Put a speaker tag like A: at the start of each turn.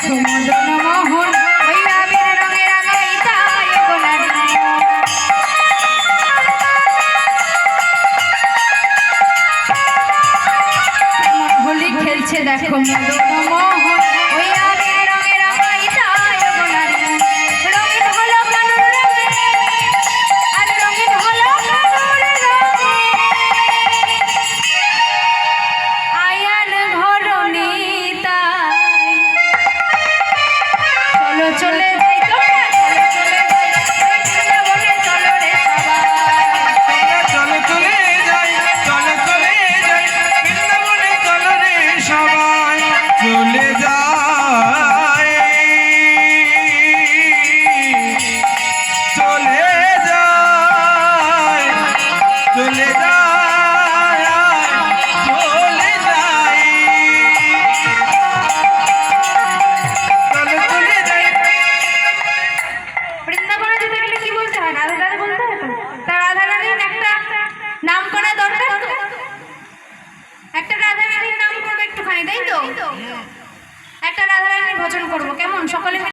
A: দেখো মদন মোহন ওই আবির রঙে রাঙাইতায় গোলার হোলি খেলছে দেখো মদন মোহন ওই আবির রঙে রাঙাইতায় গোলার রঙিন হলো কানুর রঙে আর রঙিন হলো কানুর রঙে আয়ান ঘরণী তাই চলো চলে যাই তোমরা চলো চলে যাই বৃন্দাবনে চলো রে সবাই
B: চলে যাই বৃন্দাবনে চলো রে সবাই চলে যাই চলে যাই চলে যাই চলে যাই চলে যাই
A: বৃন্দাবনে যেতে গেলে কি বলতে হয় রাধা রাধা বলতে হয় তো তা রাধা রানীর একটা নাম করা দরকার তো একটা রাধা রানীর নাম করবো একটুখানি তাই তো একটা রাধা রানীর ভজন করবো কেমন সকলে